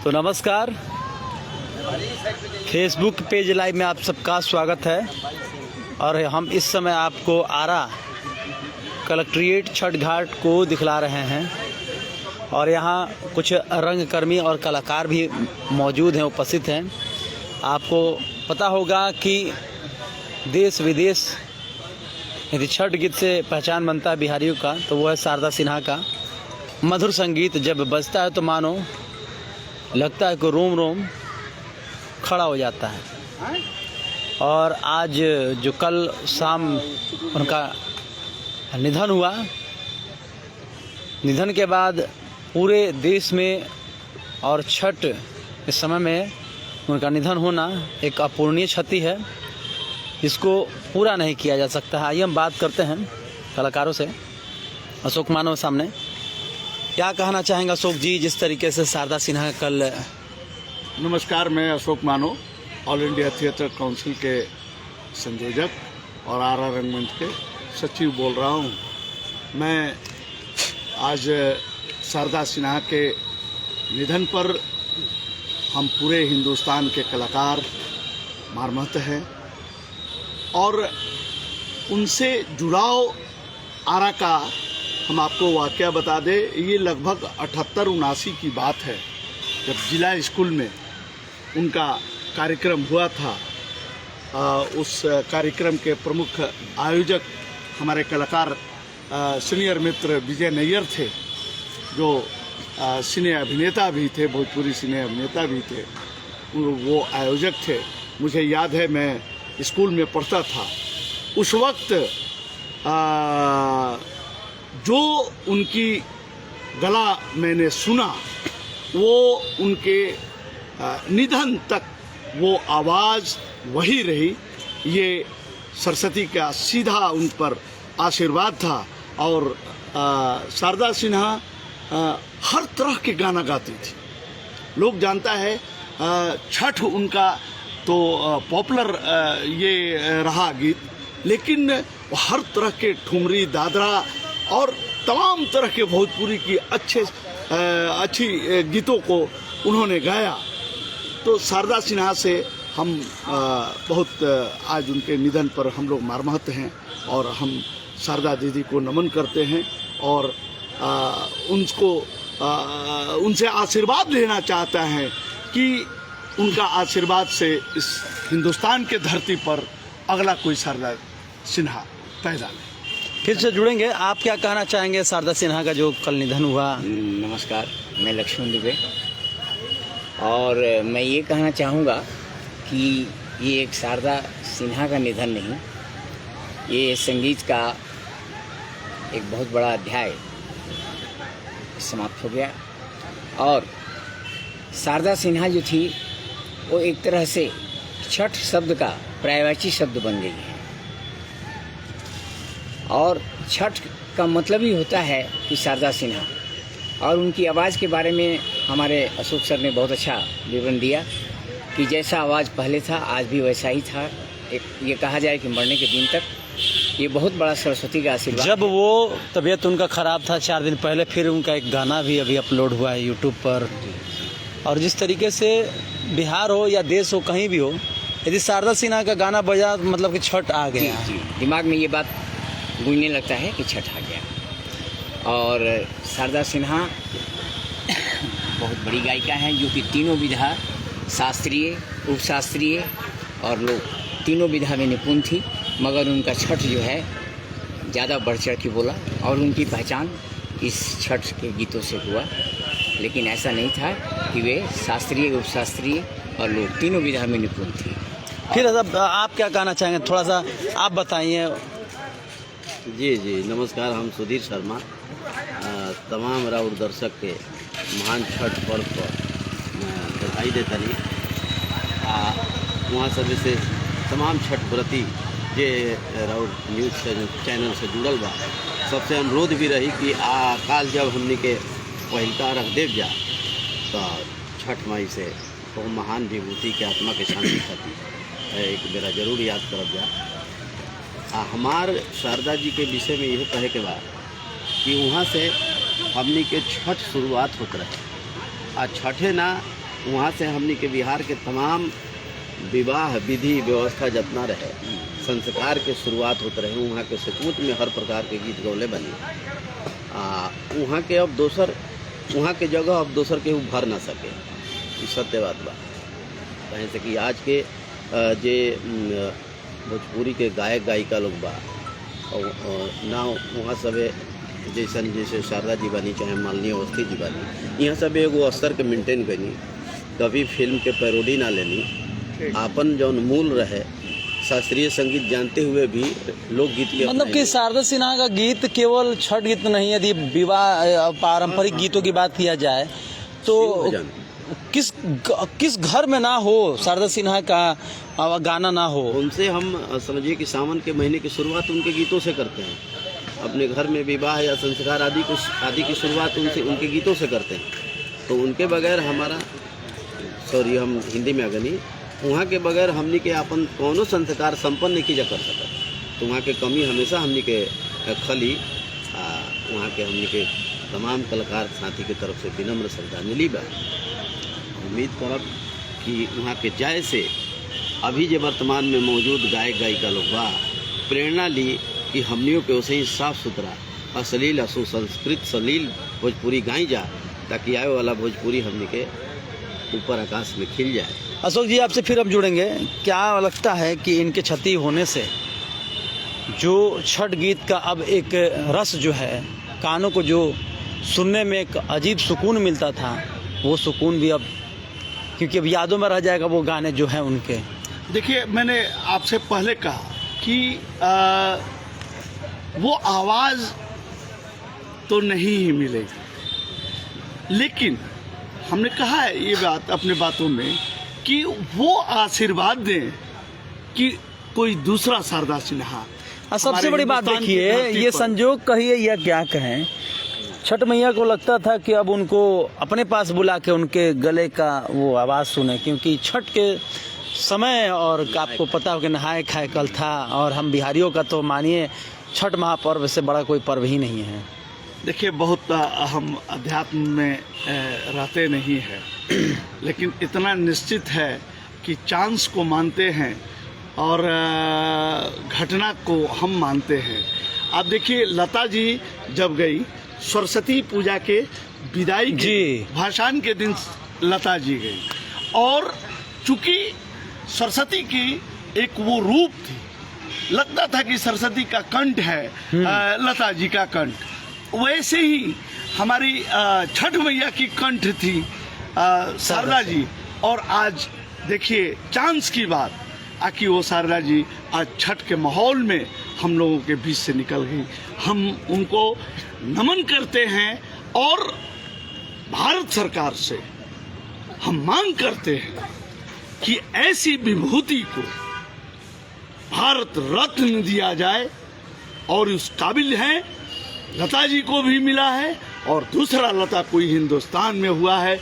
तो नमस्कार, Facebook page live में आप सबका स्वागत है। और हम इस समय आपको आरा कलेक्ट्रेट छठ घाट को दिखला रहे हैं। और यहाँ कुछ रंगकर्मी और कलाकार भी मौजूद हैं, उपस्थित हैं। आपको पता होगा कि देश विदेश यदि छठ गीत से पहचान बनता है बिहारियों का, तो वो है शारदा सिन्हा का मधुर संगीत। जब बजता है तो मानो लगता है कि रोम रोम खड़ा हो जाता है। और आज जो कल शाम उनका निधन हुआ, निधन के बाद पूरे देश में और छठ इस समय में उनका निधन होना एक अपूरणीय क्षति है। इसको पूरा नहीं किया जा सकता है। आइए हम बात करते हैं कलाकारों से। अशोक मानव सामने, क्या कहना चाहेंगे अशोक जी, जिस तरीके से शारदा सिन्हा कल। नमस्कार, मैं अशोक मानो, ऑल इंडिया थिएटर काउंसिल के संयोजक और आरा रंगमंच के सचिव बोल रहा हूँ। मैं आज शारदा सिन्हा के निधन पर हम पूरे हिंदुस्तान के कलाकार मर्माहत हैं और उनसे जुड़ाव आरा का हम आपको वाकया बता दें। ये लगभग 78-79 की बात है, जब जिला स्कूल में उनका कार्यक्रम हुआ था। उस कार्यक्रम के प्रमुख आयोजक हमारे कलाकार सीनियर मित्र विजय नैयर थे, जो सिने अभिनेता भी थे, भोजपुरी सिने अभिनेता भी थे। वो आयोजक थे। मुझे याद है, मैं स्कूल में पढ़ता था उस वक्त। जो उनकी गला मैंने सुना, वो उनके निधन तक वो आवाज़ वही रही। ये सरस्वती का सीधा उन पर आशीर्वाद था। और शारदा सिन्हा हर तरह के गाना गाती थी। लोग जानता है छठ उनका तो पॉपुलर ये रहा गीत, लेकिन हर तरह के ठुमरी, दादरा और तमाम तरह के भोजपुरी की अच्छी गीतों को उन्होंने गाया। तो शारदा सिन्हा से हम बहुत आज उनके निधन पर हम लोग मर्माहत हैं और हम शारदा दीदी को नमन करते हैं और उनसे आशीर्वाद लेना चाहता है कि उनका आशीर्वाद से इस हिंदुस्तान के धरती पर अगला कोई शारदा सिन्हा पैदा नहीं। फिर से जुड़ेंगे। आप क्या कहना चाहेंगे शारदा सिन्हा का जो कल निधन हुआ? नमस्कार, मैं लक्ष्मण दुबे और मैं ये कहना चाहूँगा कि ये एक शारदा सिन्हा का निधन नहीं, ये संगीत का एक बहुत बड़ा अध्याय समाप्त हो गया। और शारदा सिन्हा जो थी वो एक तरह से छठ शब्द का पर्यायवाची शब्द बन गई है। और छठ का मतलब ही होता है कि शारदा सिन्हा। और उनकी आवाज़ के बारे में हमारे अशोक सर ने बहुत अच्छा विवरण दिया कि जैसा आवाज़ पहले था आज भी वैसा ही था। एक ये कहा जाए कि मरने के दिन तक ये बहुत बड़ा सरस्वती का आशीर्वाद। जब वो तबीयत उनका ख़राब था 4 दिन पहले, फिर उनका एक गाना भी अभी अपलोड हुआ है यूट्यूब पर। और जिस तरीके से बिहार हो या देश हो, कहीं भी हो, यदि शारदा सिन्हा का गाना बजा मतलब कि छठ आ गया। जी, दिमाग में ये बात गूंजने लगता है कि छठ आ गया। और शारदा सिन्हा बहुत बड़ी गायिका हैं, जो कि तीनों विधा, शास्त्रीय, उपशास्त्रीय और लोक तीनों विधा में निपुण थी। मगर उनका छठ जो है ज़्यादा बढ़ चढ़ के बोला और उनकी पहचान इस छठ के गीतों से हुआ। लेकिन ऐसा नहीं था कि वे शास्त्रीय, उपशास्त्रीय और लोक तीनों विधा में निपुण थी। फिर आप क्या कहना चाहेंगे, थोड़ा सा आप बताइए। जी नमस्कार, हम सुधीर शर्मा तमाम राउर दर्शक के महान छठ पर्व पर बधाई देता नहीं। वहाँ सब से तमाम छठ व्रती जे राउर न्यूज़ चैनल से जुड़ल बा, सबसे अनुरोध भी रही कि काल जब हमने के पहिलका रख देव जा, तो छठ माई से वो महान विभूति के आत्मा के शांति खातिर एक बेरा जरूर याद करब जा। हमार शारदा जी के विषय में यह कहे के बाद कि वहाँ से हमनी के छठ शुरुआत होते रहे। छठे ना वहाँ से हमनी के बिहार के तमाम विवाह विधि व्यवस्था जितना रहे संस्कार के शुरुआत होते रहे वहाँ के सपूत में हर प्रकार के गीत गौले बने। वहाँ के अब दोसर वहाँ के जगह अब दोसर के भर ना सके, ये सत्य बात बा। कहें से कि आज के जे भोजपुरी के गायक गायिका लोग बा और ना वहाँ सबे जैसे शारदा जी बनी चाहे मालिनी अवस्थी जी बनी, यहाँ सब एगो स्तर के मेंटेन करनी, कभी फिल्म के पैरोडी ना लेनी, आपन जौन मूल रहे शास्त्रीय संगीत जानते हुए भी लोकगीत के मतलब कि शारदा सिन्हा का गीत केवल छठ गीत नहीं, यदि विवाह पारंपरिक गीतों की बात किया जाए तो किस घर में ना हो शारदा सिन्हा का गाना ना हो। उनसे हम समझिए कि सावन के महीने की शुरुआत उनके गीतों से करते हैं, अपने घर में विवाह या संस्कार आदि की शुरुआत उनके गीतों से करते हैं। तो उनके बगैर हमारा सॉरी हम हिंदी में अगनी वहाँ के बगैर हमनी के अपन कौनो संस्कार संपन्न नहीं जा कर सकते। तो वहाँ के कमी हमेशा हमनी के खली वहाँ के हमनी के तमाम कलाकार साथी के तरफ से विनम्र श्रद्धांजलि बा। उम्मीद करब कि वहाँ के जाय से अभी जो वर्तमान में मौजूद गायक गायिका लोग बा प्रेरणा ली कि हमनियों के वैसे ही साफ सुथरा अश्लील सुसंस्कृत सलील भोजपुरी गाई जा, ताकि आए वाला भोजपुरी हमनी के ऊपर आकाश में खिल जाए। अशोक जी आपसे फिर हम जुड़ेंगे। क्या लगता है कि इनके क्षति होने से जो छठ गीत का अब एक रस जो है कानों को जो सुनने में एक अजीब सुकून मिलता था वो सुकून भी अब, क्योंकि अब यादों में रह जाएगा वो गाने जो हैं उनके। देखिए मैंने आपसे पहले कहा कि वो आवाज़ तो नहीं ही मिलेगी, लेकिन हमने कहा है ये बात अपने बातों में कि वो आशीर्वाद दें कि कोई दूसरा शारदा सिन्हा। सबसे बड़ी बात देखिए, ये संजोग कहिए या क्या कहें, छठ मैया को लगता था कि अब उनको अपने पास बुला के उनके गले का वो आवाज़ सुने, क्योंकि छठ के समय और आपको पता हो कि नहाए खाए कल था, और हम बिहारियों का तो मानिए छठ महापर्व से बड़ा कोई पर्व ही नहीं है। देखिए बहुत हम अध्यात्म में रहते नहीं हैं, लेकिन इतना निश्चित है कि चांस को मानते हैं और घटना को हम मानते हैं। आप देखिए लता जी जब गई सरस्वती पूजा के विदाई के भाषण के दिन लता जी गई, और चूंकि सरस्वती की एक वो रूप थी, लगता था कि सरस्वती का कंठ है लता जी का कंठ, वैसे ही हमारी छठ मैया की कंठ थी शारदा जी। और आज देखिए चांस की बात आकि वो शारदा जी आज छठ के माहौल में हम लोगों के बीच से निकल गई। हम उनको नमन करते हैं और भारत सरकार से हम मांग करते हैं कि ऐसी विभूति को भारत रत्न दिया जाए, और उस काबिल है लता जी को भी मिला है, और दूसरा लता कोई हिंदुस्तान में हुआ है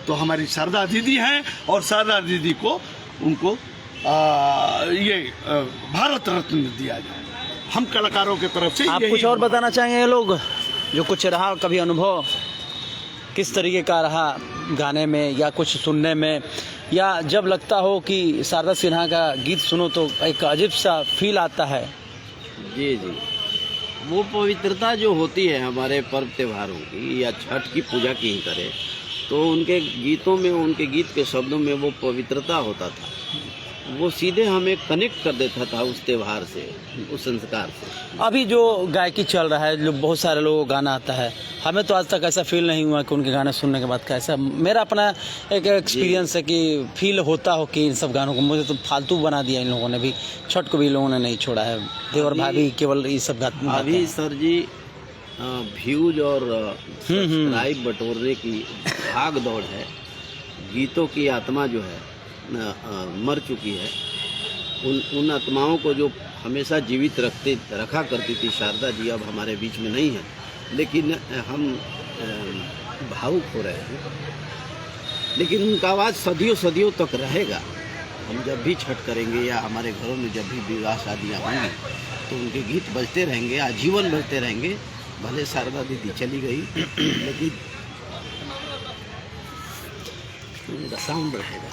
तो हमारी शारदा दीदी हैं, और शारदा दीदी को उनको भारत रत्न दिया जाए। हम कलाकारों की तरफ से आप कुछ और बताना चाहेंगे? लोग जो कुछ रहा कभी अनुभव किस तरीके का रहा गाने में या कुछ सुनने में, या जब लगता हो कि शारदा सिन्हा का गीत सुनो तो एक अजीब सा फील आता है? जी जी, वो पवित्रता जो होती है हमारे पर्व त्योहारों की या छठ की पूजा की ही करें, तो उनके गीतों में उनके गीत के शब्दों में वो पवित्रता होता था, वो सीधे हमें कनेक्ट कर देता था उस त्यौहार से, उस संस्कार से। अभी जो गायकी चल रहा है, जो बहुत सारे लोगों को गाना आता है, हमें तो आज तक ऐसा फील नहीं हुआ कि उनके गाने सुनने के बाद कैसा, मेरा अपना एक एक्सपीरियंस है कि फील होता हो कि इन सब गानों को, मुझे तो फालतू बना दिया इन लोगों ने भी, छठ को भी लोगों ने नहीं छोड़ा है, देवर भाभी केवल ये सब गाते हैं। अभी सर जी व्यूज और सब्सक्राइब बटोरने की भाग दौड़ है, गीतों की आत्मा जो है मर चुकी है। उन आत्माओं को जो हमेशा जीवित रखा करती थी शारदा जी, अब हमारे बीच में नहीं है, लेकिन हम भावुक हो रहे हैं। लेकिन उनका आवाज़ सदियों सदियों तक रहेगा। हम जब भी छठ करेंगे या हमारे घरों में जब भी विवाह शादियाँ होंगी तो उनके गीत बजते रहेंगे, आजीवन बजते रहेंगे। भले शारदा दीदी चली गई, लेकिन उनका साउंड रहेगा।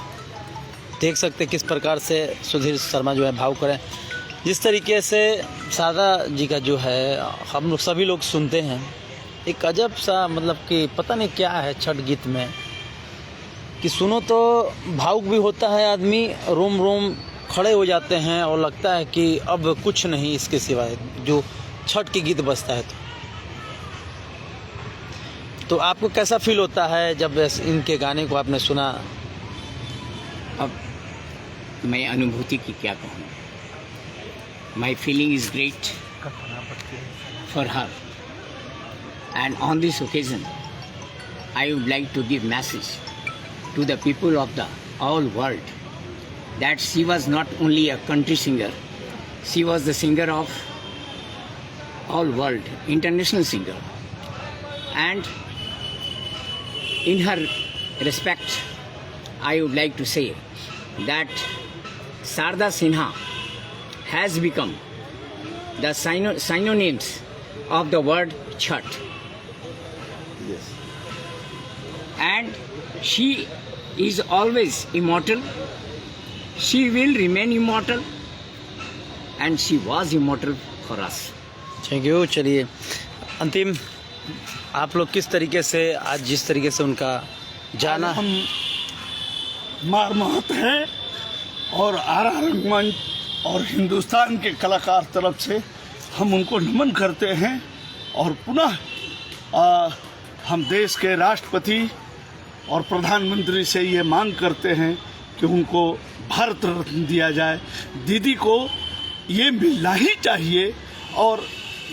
देख सकते हैं किस प्रकार से सुधीर शर्मा जो है भाव करें। जिस तरीके से शारदा जी का जो है हम लोग सभी लोग सुनते हैं, एक अजब सा मतलब कि पता नहीं क्या है छठ गीत में कि सुनो तो भावुक भी होता है आदमी, रोम रोम खड़े हो जाते हैं और लगता है कि अब कुछ नहीं इसके सिवाय जो छठ के गीत बजता है। तो आपको कैसा फील होता है जब इनके गाने को आपने सुना? अब मैं अनुभूति की क्या कहूँ, my feeling is great for her, and on this occasion I would like to give message to the people of the all world that she was not only a country singer, she was the singer of all world, international singer. And in her respect, I would like to say that Sarada Sinha has become the synonyms of the word Chhat. Yes. And she is always immortal. She will remain immortal, and she was immortal for us. Thank you. चलिए अंतिम आप लोग किस तरीके से आज जिस तरीके से उनका जाना हम मरमत हैं और आरा रंगमंच और हिंदुस्तान के कलाकार तरफ से हम उनको नमन करते हैं और पुनः हम देश के राष्ट्रपति और प्रधानमंत्री से ये मांग करते हैं कि उनको भारत रत्न दिया जाए। दीदी को ये मिलना ही चाहिए और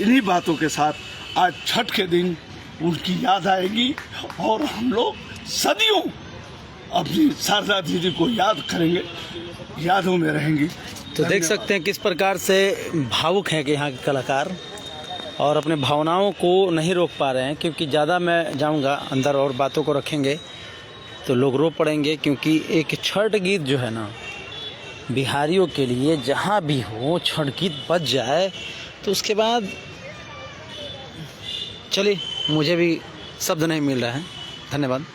इन्हीं बातों के साथ आज छठ के दिन उनकी याद आएगी और हम लोग सदियों अपनी शारदा दीदी को याद करेंगे, यादों में रहेंगी। तो देख सकते हैं किस प्रकार से भावुक हैं कि यहाँ के कलाकार और अपने भावनाओं को नहीं रोक पा रहे हैं, क्योंकि ज़्यादा मैं जाऊँगा अंदर और बातों को रखेंगे तो लोग रो पड़ेंगे। क्योंकि एक छठ गीत जो है ना, बिहारियों के लिए जहाँ भी हो छठ गीत बज जाए तो उसके बाद चलिए मुझे भी शब्द नहीं मिल रहा है। धन्यवाद।